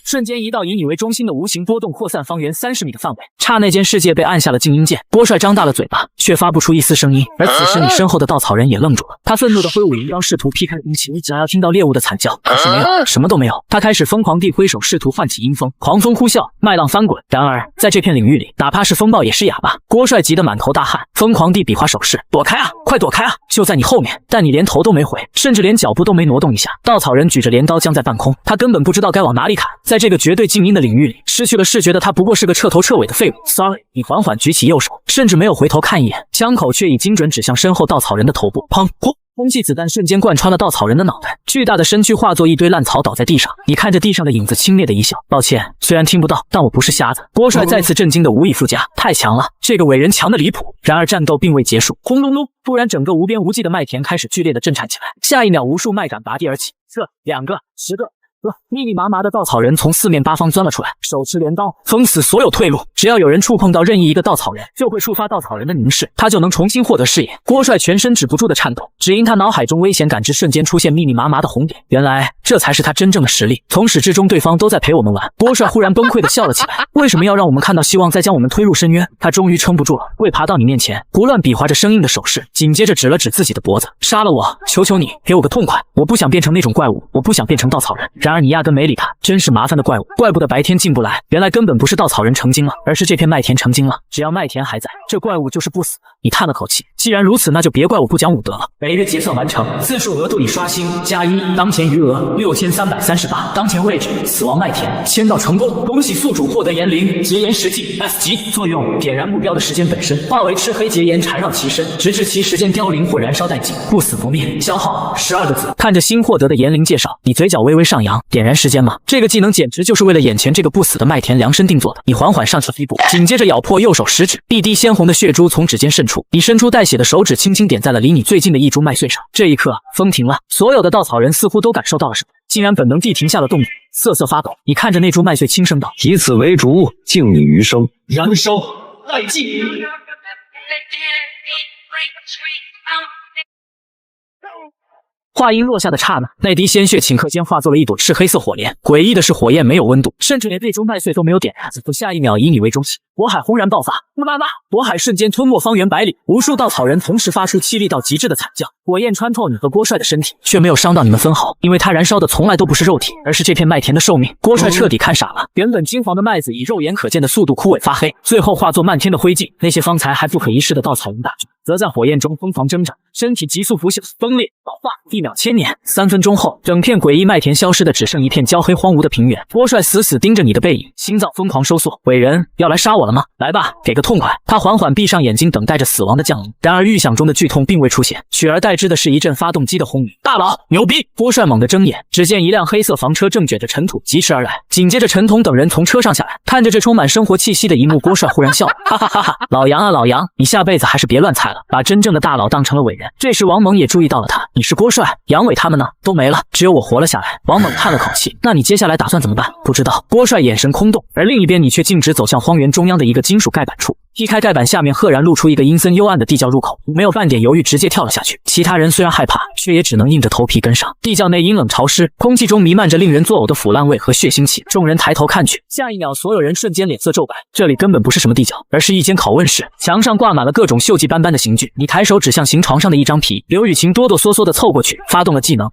瞬间移到以你为中心的无形波动扩散方圆30米的范围。刹那间，世界被按下了静音键。郭帅张大了嘴巴，却发不出一丝声音。而此时，你身后的稻草人也愣住了，他愤怒地挥舞银刀，试图劈开空气，想要听到猎物的惨叫，可是没有，什么都没有。他开始疯狂地挥手，试图唤起阴风，狂风呼啸，麦浪翻滚。然而，在这片领域里，哪怕是风暴也是哑巴。郭帅急得满头大汗，疯狂地比划手势，躲开啊，快躲开啊！就在你后面，但你连头都没回，甚至连脚步都没挪动一下。稻草人举着镰刀僵在半空，他根本不知道该往哪里砍。在这个绝对静音的领域里，失去了视觉的他不过是个彻头彻尾的废物。Sorry， 你缓缓举起右手，甚至没有回头看一眼，枪口却已精准指向身后稻草人的头部。砰！空气子弹瞬间贯穿了稻草人的脑袋，巨大的身躯化作一堆烂草倒在地上。你看着地上的影子，轻蔑的一笑。抱歉，虽然听不到，但我不是瞎子。郭帅再次震惊的无以复加，太强了，这个伟人强的离谱。然而战斗并未结束，轰隆隆！突然，整个无边无际的麦田开始剧烈的震颤起来。下一秒，无数麦秆拔地而起，2个、10个。密密麻麻的稻草人从四面八方钻了出来，手持镰刀，封死所有退路。只要有人触碰到任意一个稻草人，就会触发稻草人的凝视，他就能重新获得视野。郭帅全身止不住的颤抖，只因他脑海中危险感知瞬间出现密密麻麻的红点。原来这才是他真正的实力。从始至终，对方都在陪我们玩。郭帅忽然崩溃的笑了起来。为什么要让我们看到希望，再将我们推入深渊？他终于撑不住了，跪爬到你面前，胡乱比划着生硬的手势，紧接着指了指自己的脖子：“杀了我，求求你，给我个痛快！我不想变成那种怪物，我不想变成稻草人。”然而你压根没理他。真是麻烦的怪物，怪不得白天进不来，原来根本不是稻草人成精了，而是这片麦田成精了。只要麦田还在，这怪物就是不死的。你叹了口气，既然如此，那就别怪我不讲武德了。每月结算完成，次数额度已刷新+1，当前余额6338，当前位置死亡麦田，签到成功，恭喜宿主获得炎灵结炎石剂 S 级，作用点燃目标的时间本身，化为赤黑结炎缠绕其身，直至其时间凋零或燃烧殆尽，不死不灭，消耗12个字。看着新获得的炎灵介绍，你嘴角微微上扬。点燃时间吗？这个技能简直就是为了眼前这个不死的麦田量身定做的。你缓缓上前一步，紧接着咬破右手食指，一滴鲜红的血珠从指尖渗出。你伸出带血的手指轻轻点在了离你最近的一株麦穗上。这一刻，风停了，所有的稻草人似乎都感受到了什么，竟然本能地停下了动作，瑟瑟发抖。你看着那株麦穗，轻声道：“以此为烛，敬你余生。”燃烧殆尽。话音落下的刹那，那滴鲜血顷刻间化作了一朵赤黑色火焰。诡异的是，火焰没有温度，甚至连那株麦穗都没有点燃。下一秒，以你为中心，火海轰然爆发，火海瞬间吞没方圆百里，无数稻草人同时发出凄厉到极致的惨叫。火焰穿透你和郭帅的身体，却没有伤到你们分毫，因为它燃烧的从来都不是肉体，而是这片麦田的寿命。郭帅彻底看傻了，原本金黄的麦子以肉眼可见的速度枯萎发黑，最后化作漫天的灰烬。那些方才还不可一世的稻草人大军，则在火焰中疯狂挣扎，身体急速腐朽、崩裂、老化，一秒千年。3分钟后，整片诡异麦田消失的只剩一片焦黑荒芜的平原。郭帅死死盯着你的背影，心脏疯狂收缩。伟人要来杀我了吗？来吧，给个痛快。他缓缓闭上眼睛，等待着死亡的降临。然而预想中的剧痛并未出现，取而代之的是一阵发动机的轰鸣。大佬，牛逼！郭帅猛地睁眼，只见一辆黑色房车正卷着尘土疾驰而来，紧接着陈彤等人从车上下来。看着这充满生活气息的一幕，郭帅忽然笑了，哈哈哈哈！老杨啊老杨，你下辈子还是别乱猜了，把真正的大佬当成了伟人。这时王猛也注意到了他，你是郭帅，杨伟他们呢？都没了，只有我活了下来。王猛叹了口气，那你接下来打算怎么办？不知道。郭帅眼神空洞，而另一边你却径直走向荒原中央的一个金属盖板处。劈开盖板，下面赫然露出一个阴森幽暗的地窖入口，没有半点犹豫，直接跳了下去。其他人虽然害怕，却也只能硬着头皮跟上。地窖内阴冷潮湿，空气中弥漫着令人作呕的腐烂味和血腥气。众人抬头看去，下一秒，所有人瞬间脸色骤白。这里根本不是什么地窖，而是一间拷问室，墙上挂满了各种锈迹斑斑的刑具。你抬手指向刑床上的一张皮，刘雨晴哆哆嗦嗦地凑过去，发动了技能。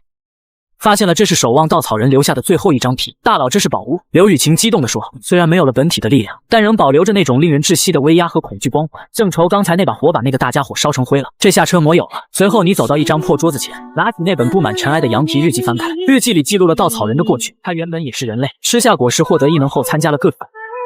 发现了这是守望稻草人留下的最后一张皮。大佬，这是宝物！刘雨晴激动地说，虽然没有了本体的力量，但仍保留着那种令人窒息的威压和恐惧光环。正愁刚才那把火把那个大家伙烧成灰了，这下车膜有了。随后你走到一张破桌子前，拿起那本布满尘埃的羊皮日记翻开，日记里记录了稻草人的过去。他原本也是人类，吃下果实获得异能后参加了各种。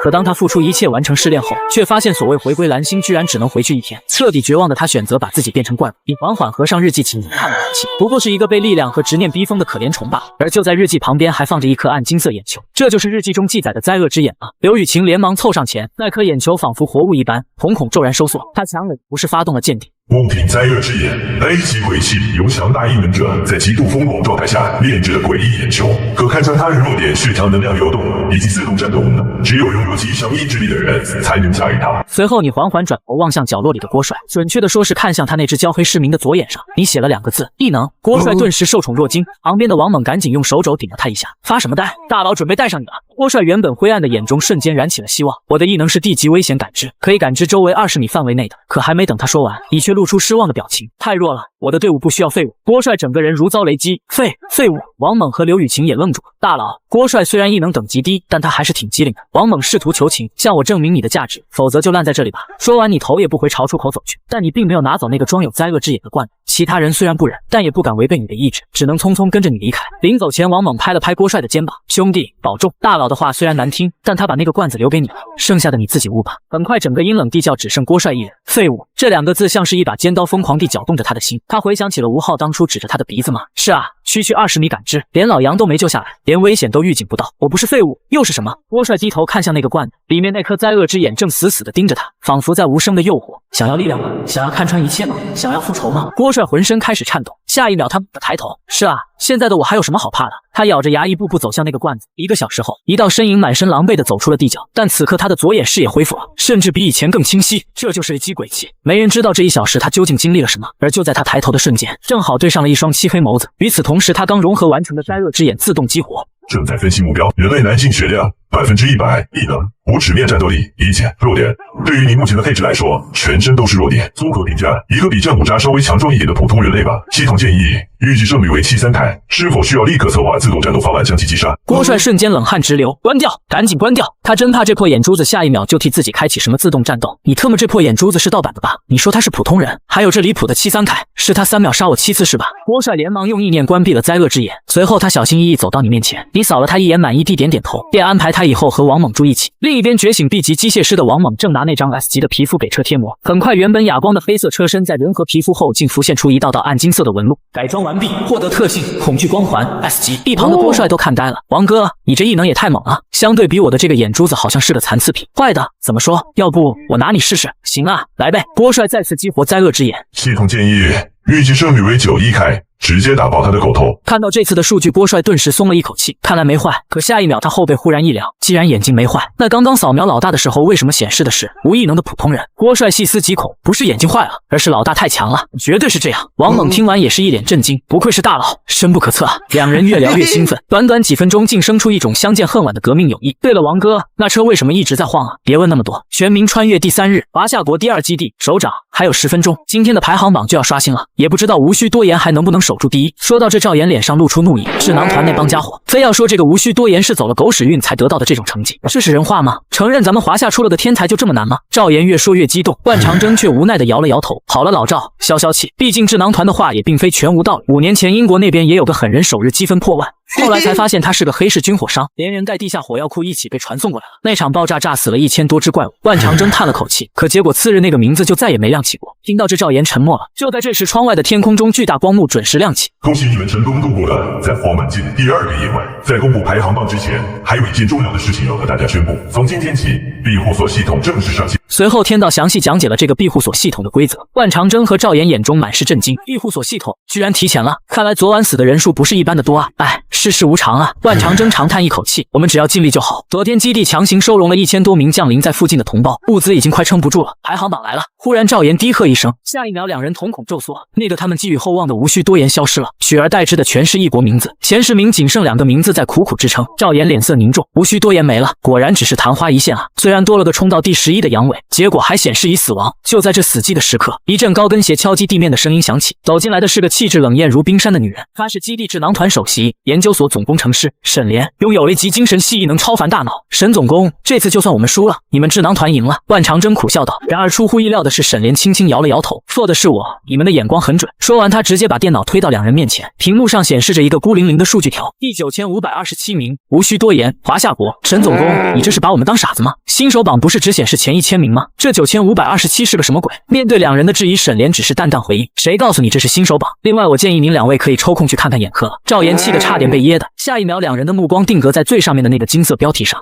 可当他付出一切完成试炼后，却发现所谓回归蓝星居然只能回去1天。彻底绝望的他选择把自己变成怪物。你缓缓合上日记，轻叹了口气，不过是一个被力量和执念逼疯的可怜虫罢了。而就在日记旁边还放着一颗暗金色眼球，这就是日记中记载的灾厄之眼啊！刘雨晴连忙凑上前，那颗眼球仿佛活物一般，瞳孔骤然收缩。他强忍不是发动了鉴定，物品灾厄之眼 A 级鬼器，由强大异能者在极度疯狂状态下炼制的诡异眼球，可看穿他人弱点、血条能量流动以及自动战斗功能，只有拥有极强意志力的人才能驾驭它。随后你缓缓转头望向角落里的郭帅，准确的说是看向他那只焦黑失明的左眼上，你写了2个字：异能。郭帅顿时受宠若惊，旁边的王猛赶紧用手肘顶了他一下，发什么呆？大佬准备带上你了。郭帅原本灰暗的眼中瞬间燃起了希望，我的异能是地级危险感知，可以感知周围20米范围内的。可还没等他说完，你却露出失望的表情，太弱了，我的队伍不需要废物。郭帅整个人如遭雷击，废物。王猛和刘雨晴也愣住了。大佬，郭帅虽然异能等级低，但他还是挺机灵的。王猛试图求情，向我证明你的价值，否则就烂在这里吧。说完，你头也不回朝出口走去，但你并没有拿走那个装有灾厄之眼的罐子。其他人虽然不忍，但也不敢违背你的意志，只能匆匆跟着你离开。临走前，王猛拍了拍郭帅的肩膀，兄弟保重。大佬的话虽然难听，但他把那个罐子留给你了，剩下的你自己悟吧。很快，整个阴冷地窖只剩郭帅一人。废物这2个字像是一把尖刀，疯狂地搅动着他的心。他回想起了吴昊当初指着他的鼻子骂：是啊，区区20米感知，连老杨都没救下来，连危险都预警不到，我不是废物又是什么？郭帅低头看向那个罐子，里面那颗灾厄之眼正死死地盯着他，仿佛在无声的诱惑。想要力量吗？想要看穿一切吗？想要复仇吗？郭帅浑身开始颤抖，下一秒他猛地抬头，是啊，现在的我还有什么好怕的？他咬着牙一步步走向那个罐子。1个小时后，一道身影满身狼狈地走出了地窖，但此刻他的左眼视野恢复了，甚至比以前更清晰。这就是一击鬼气。没人知道这1小时他究竟经历了什么，而就在他抬头的瞬间，正好对上了一双漆黑眸子。与此同时，他刚融合完成的灾厄之眼自动激活。正在分析目标，人类男性血量100%，异能无纸面战斗力1减。弱点，对于你目前的配置来说，全身都是弱点。综合评价，一个比战鼓渣稍微强壮一点的普通人类吧。系统建议预计胜率为73开，是否需要立刻策划自动战斗方案将其击杀？郭帅瞬间冷汗直流，关掉，赶紧关掉！他真怕这破眼珠子下一秒就替自己开启什么自动战斗。你特么这破眼珠子是盗版的吧？你说他是普通人，还有这离谱的73开，是他3秒杀我7次是吧？郭帅连忙用意念关闭了灾厄之眼，随后他小心翼翼走到你面前，你扫了他一眼，满意地点点头，便安排他以后和王猛住一起。另一边觉醒 B 级机械师的王猛正拿那张 S 级的皮肤给车贴膜，很快原本哑光的黑色车身在人和皮肤后竟浮现出一道道暗金色的纹路。改装完毕，获得特性恐惧光环 S 级。一旁的郭帅都看呆了，王哥，你这异能也太猛了，相对比我的这个眼珠子好像是个残次品。坏的，怎么说？要不我拿你试试？行啊，来呗。郭帅再次激活灾厄之眼，系统建议预计胜率为91开，直接打爆他的狗头。看到这次的数据，郭帅顿时松了一口气，看来没坏。可下一秒他后背忽然一凉，既然眼睛没坏，那刚刚扫描老大的时候为什么显示的是无异能的普通人？郭帅细思极恐，不是眼睛坏了，而是老大太强了，绝对是这样。王猛听完也是一脸震惊，不愧是大佬，深不可测啊。两人越聊越兴奋，短短几分钟竟生出一种相见恨晚的革命友谊。对了，王哥，那车为什么一直在晃啊？别问那么多。全民穿越第3日，华夏国第2基地，首长还有10分钟，今天的排行榜就要刷新了，也不知道无需多言还能不能守住第1。说到这，赵岩脸上露出怒意，智囊团那帮家伙非要说这个无需多言是走了狗屎运才得到的这种成绩，这是人话吗？承认咱们华夏出了个天才就这么难吗？赵岩越说越激动，万长征却无奈地摇了摇头。好了，老赵，消消气，毕竟智囊团的话也并非全无道理。5年前英国那边也有个狠人首日积分破万，后来才发现他是个黑市军火商，连人带地下火药库一起被传送过来了。那场爆炸炸死了1000多只怪物。万长征叹了口气，可结果次日那个名字就再也没亮起过。听到这，赵岩沉默了。就在这时，窗外的天空中巨大光幕准时亮起。恭喜你们成功度过了在荒蛮界的第2个夜晚。在公布排行榜之前，还有一件重要的事情要和大家宣布：从今天起，庇护所系统正式上线。随后天道详细讲解了这个庇护所系统的规则。万长征和赵岩眼中满是震惊，庇护所系统居然提前了，看来昨晚死的人数不是一般的多啊！哎，世事无常啊！万长征长叹一口气，我们只要尽力就好。昨天基地强行收容了1000多名降临在附近的同胞，物资已经快撑不住了。排行榜来了！忽然赵岩低喝一声，下一秒两人瞳孔骤缩，那个他们寄予厚望的无需多言消失了，取而代之的全是一国名字。前10名仅剩2个名字在苦苦支撑。赵岩脸色凝重，无需多言没了，果然只是昙花一现啊！虽然多了个冲到第11的杨伟，结果还显示已死亡。就在这死寂的时刻，一阵高跟鞋敲击地面的声音响起，走进来的是个气质冷艳如冰山的女人，她是基地智囊团首席、研究所总工程师沈莲，拥有 A 级精神系异能超凡大脑。沈总工，这次就算我们输了，你们智囊团赢了。万长征苦笑道。然而出乎意料的是，沈莲轻轻摇了摇头，错的是我，你们的眼光很准。说完，他直接把电脑推到2人面前，屏幕上显示着一个孤零零的数据条：第9527名，无需多言，华夏国。沈总工，你这是把我们当傻子吗？新手榜不是只显示前1000名明吗？这9527是个什么鬼？面对两人的质疑，沈莲只是淡淡回应：谁告诉你这是新手榜？另外，我建议您两位可以抽空去看看眼科了。赵岩气得差点被噎的，下一秒两人的目光定格在最上面的那个金色标题上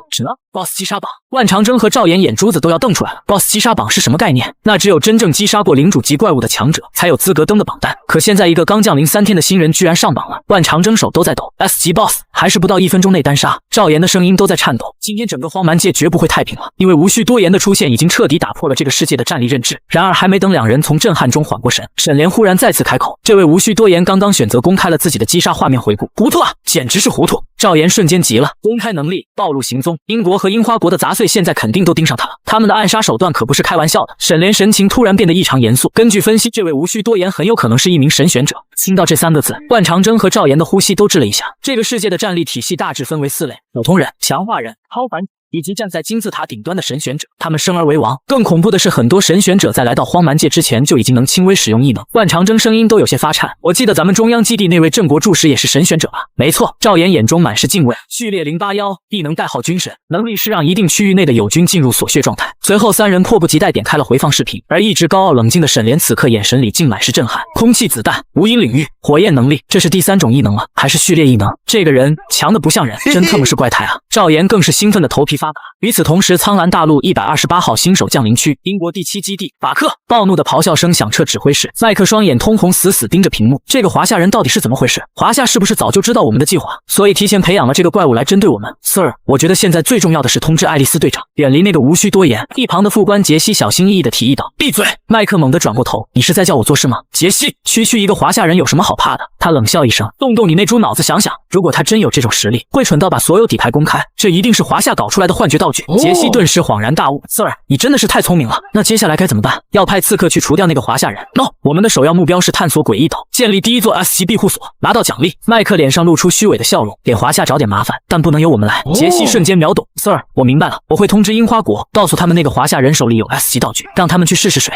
，BOSS 击杀榜。万长征和赵岩眼珠子都要瞪出来了。BOSS 击杀榜是什么概念？那只有真正击杀过领主级怪物的强者才有资格登的榜单。可现在一个刚降临3天的新人居然上榜了，万长征手都在抖。S 级 BOSS 还是不到1分钟内单杀，赵岩的声音都在颤抖。今天整个荒蛮界绝不会太平了，因为无需多言的出现已经彻底打破了这个世界的战力认知。然而还没等两人从震撼中缓过神，沈莲忽然再次开口。这位无需多言刚刚选择公开了自己的击杀画面回顾，糊涂啊，简直是糊涂。赵岩瞬间急了，公开能力，暴露行踪，英国和樱花国的杂碎现在肯定都盯上他了，他们的暗杀手段可不是开玩笑的。沈莲神情突然变得异常严肃，根据分析，这位无需多言很有可能是一名神选者。听到这3个字，万长征和赵岩的呼吸都滞了一下。这个世界的战力体系大致分为4类：普通人、强化人、超凡以及站在金字塔顶端的神选者，他们生而为王。更恐怖的是，很多神选者在来到荒蛮界之前就已经能轻微使用异能。万长征声音都有些发颤，我记得咱们中央基地那位郑国柱石也是神选者吧？没错。赵岩眼中满是敬畏。序列081，异能代号军神，能力是让一定区域内的友军进入锁血状态。随后3人迫不及待点开了回放视频，而一直高傲冷静的沈莲此刻眼神里竟满是震撼。空气子弹、无影领域、火焰能力，这是第3种异能了，还是序列异能？这个人强的不像人，真他妈是怪胎啊！赵岩更是兴奋的头皮发麻。与此同时，苍蓝大陆128号新手降临区，英国第7基地，法克暴怒的咆哮声响彻指挥室，麦克双眼通红，死死盯着屏幕。这个华夏人到底是怎么回事？华夏是不是早就知道我们的计划，所以提前培养了这个怪物来针对我们 ？Sir， 我觉得现在最重要的是通知爱丽丝队长，远离那个无需多言。一旁的副官杰西小心翼翼地提议道：“闭嘴！”麦克猛地转过头：“你是在叫我做事吗？”杰西，区一个华夏人有什么好怕的？他冷笑一声：“动你那猪脑子想想，如果他真有这种实力，会蠢到把所有底牌公开，这一定是华夏搞出来的幻觉道具。”杰西顿时恍然大悟 ：“Sir， 你真的是太聪明了。那接下来该怎么办？要派刺客去除掉那个华夏人 ？No， 我们的首要目标是探索诡异岛，建立第1座 S 级庇护所，拿到奖励。”麦克脸上露出虚伪的笑容：“给华夏找点麻烦，但不能由我们来。”杰西瞬间秒懂 ：“Sir， 我明白了，我会通知樱花国，告诉他们那个华夏人手里有 S 级道具，让他们去试试水。”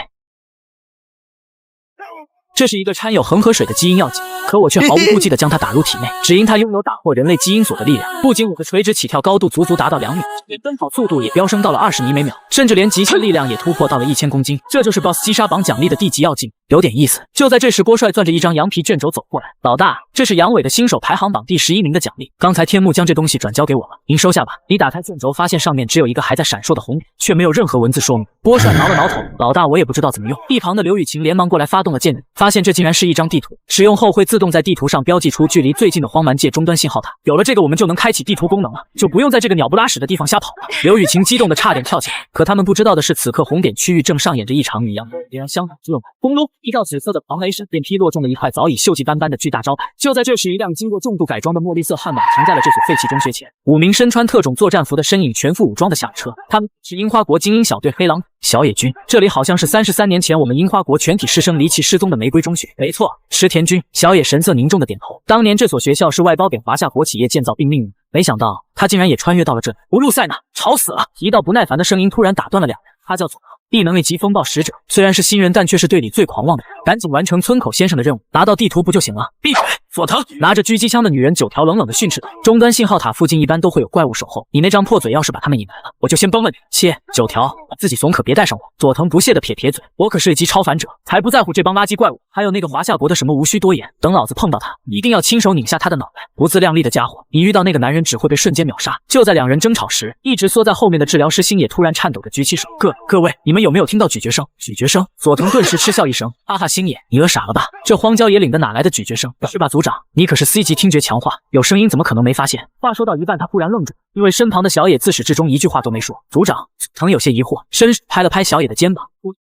这是一个掺有恒河水的基因药剂，可我却毫无顾忌地将它打入体内，只因它拥有打破人类基因锁的力量。不仅我的垂直起跳高度足足达到2米，连奔跑速度也飙升到了20米每秒，甚至连极限力量也突破到了1000公斤。这就是 BOSS 击杀榜奖励的地级药剂，有点意思。就在这时，郭帅攥着一张羊皮卷轴走过来：“老大，这是杨伟的新手排行榜第11名的奖励，刚才天幕将这东西转交给我了，您收下吧。”你打开卷轴，发现上面只有一个还在闪烁的红点，却没有任何文字说明。郭帅挠了挠头：“老大，我也不知道怎么用。”一旁的刘雨晴连忙过来发动了剑女，发现这竟然是一张地图，使用后会自动在地图上标记出距离最近的荒蛮界终端信号塔。有了这个，我们就能开启地图功能了，就不用在这个鸟不拉屎的地方瞎跑了。刘雨晴激动的差点跳起来，可他们不知道的是，此刻红点区域正上演着一场与阳光截然相反之论。轰隆，一道紫色的狂雷声便劈落中了一块早已锈迹斑斑的巨大招牌。就在这时，一辆经过重度改装的墨绿色悍马停在了这所废弃中学前。5名身穿特种作战服的身影全副武装的下车，他们是樱花国精英小队黑狼小野军。这里好像是33年前我们樱花国全体师生离奇失踪的玫瑰中学。没错，池田君。小野神色凝重的点头。当年这所学校是外包给华夏国企业建造并命名，没想到他竟然也穿越到了这里。不入塞纳，吵死了！一道不耐烦的声音突然打断了两人。他叫佐藤，异能 A 级风暴使者，虽然是新人，但却是队里最狂妄的人。赶紧完成村口先生的任务，拿到地图不就行了？闭嘴！佐藤拿着狙击枪的女人9条冷冷的训斥道：“终端信号塔附近一般都会有怪物守候，你那张破嘴要是把他们引来了，我就先崩了你！”切，9条，自己怂可别带上我。佐藤不屑的撇嘴：“我可是一级超凡者，才不在乎这帮垃圾怪物，还有那个华夏国的什么无需多言。等老子碰到他，一定要亲手拧下他的脑袋！不自量力的家伙，你遇到那个男人只会被瞬间秒杀。”就在两人争吵时，一直缩在后面的治疗师星野突然颤抖着举起手：“各位，你们有没有听到咀嚼声？咀嚼声！”佐藤顿时嗤笑一声：“哈哈，星野，你饿傻了吧？这荒郊野岭的哪来的咀嚼声？是吧，组长？你可是 C 级听觉强化，有声音怎么可能没发现？”话说到一半，他忽然愣住，因为身旁的小野自始至终一句话都没说。组长，佐藤有些疑惑，伸手拍了拍小野的肩膀。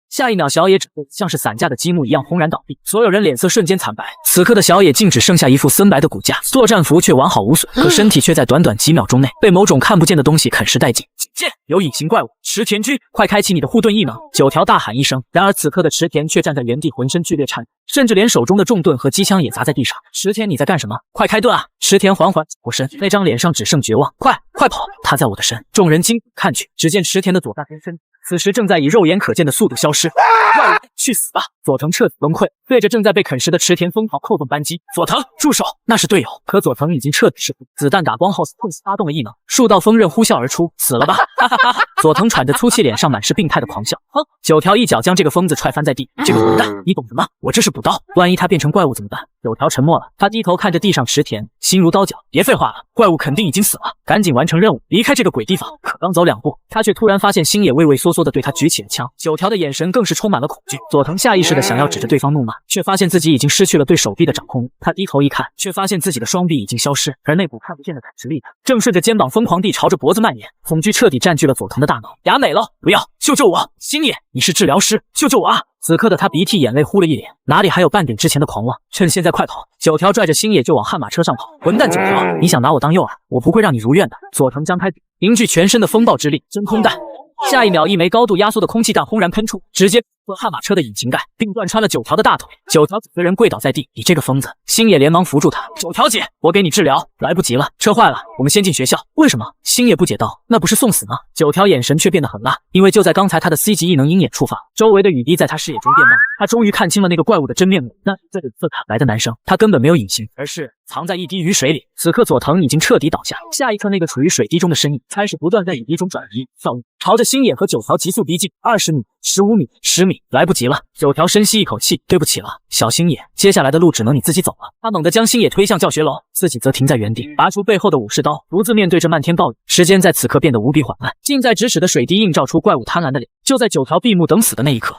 下一秒，小野整个像是散架的积木一样轰然倒地，所有人脸色瞬间惨白。此刻的小野竟只剩下一副森白的骨架，作战服却完好无损，可身体却在短短几秒钟内被某种看不见的东西啃食殆尽。警戒！有隐形怪物！池田君，快开启你的护盾异能！9条大喊一声。然而此刻的池田却站在原地，浑身剧烈颤抖，甚至连手中的重盾和机枪也砸在地上。池田，你在干什么？快开盾啊！池田缓缓转过身，那张脸上只剩绝望。快跑！他在我的身！众人惊看去，只见池田的左半边身此时正在以肉眼可见的速度消失。怪物，去死吧！佐藤彻底崩溃，对着正在被啃食的池田疯狂扣动扳机。佐藤，住手！那是队友，可佐藤已经彻底失控。子弹打光后，顿时发动了异能，数道锋刃呼啸而出，死了吧！哈哈哈哈！佐藤喘着粗气，脸上满是病态的狂笑。哼！九条一脚将这个疯子踹翻在地。这个混蛋，你懂什么？我这是补刀，万一他变成怪物怎么办？九条沉默了，他低头看着地上池田，心如刀绞。别废话了，怪物肯定已经死了，赶紧完成任务，离开这个鬼地方。可刚走2步，他却突然发现星野畏畏缩缩地对他举起了枪，九条的眼神更是充满了恐惧。佐藤下意识地想要指着对方怒骂，却发现自己已经失去了对手臂的掌控力。他低头一看，却发现自己的双臂已经消失，而那股看不见的啃食力正顺着肩膀疯狂地朝着脖子蔓延。恐惧彻底占据了佐藤的大脑。雅美了，不要，救救我！星野，你是治疗师，救救我啊！此刻的他鼻涕眼泪呼了一脸，哪里还有半点之前的狂妄？趁现在快跑！九条拽着星野就往悍马车上跑。混蛋九条，你想拿我当诱饵？我不会让你如愿的！佐藤张开嘴，凝聚全身的风暴之力，真空弹。下一秒，一枚高度压缩的空气弹轰然喷出，直接破悍马车的引擎盖，并贯穿了九条的大腿。九条整个人跪倒在地，你这个疯子！星野连忙扶住他。九条姐，我给你治疗。来不及了，车坏了，我们先进学校。为什么？星野不解道，那不是送死吗？九条眼神却变得很辣，因为就在刚才他的 C 级异能鹰眼触发，周围的雨滴在他视野中变慢，他终于看清了那个怪物的真面目。那这个自砍来的男生，他根本没有隐形，而是藏在一滴雨水里。此刻佐藤已经彻底倒下，下一刻那个处于水滴中的身影开始不断在雨滴中转移跳跃，朝着星野和九条急速逼近。20米、15米、10米，来不及了！九条深吸一口气，对不起了，小星野，接下来的路只能你自己走了。他猛地将星野推向教学楼，自己则停在原地，拔出背后的武士刀，独自面对着漫天暴雨。时间在此刻变得无比缓慢，近在咫尺的水滴映照出怪物贪婪的脸。就在九条闭目等死的那一刻。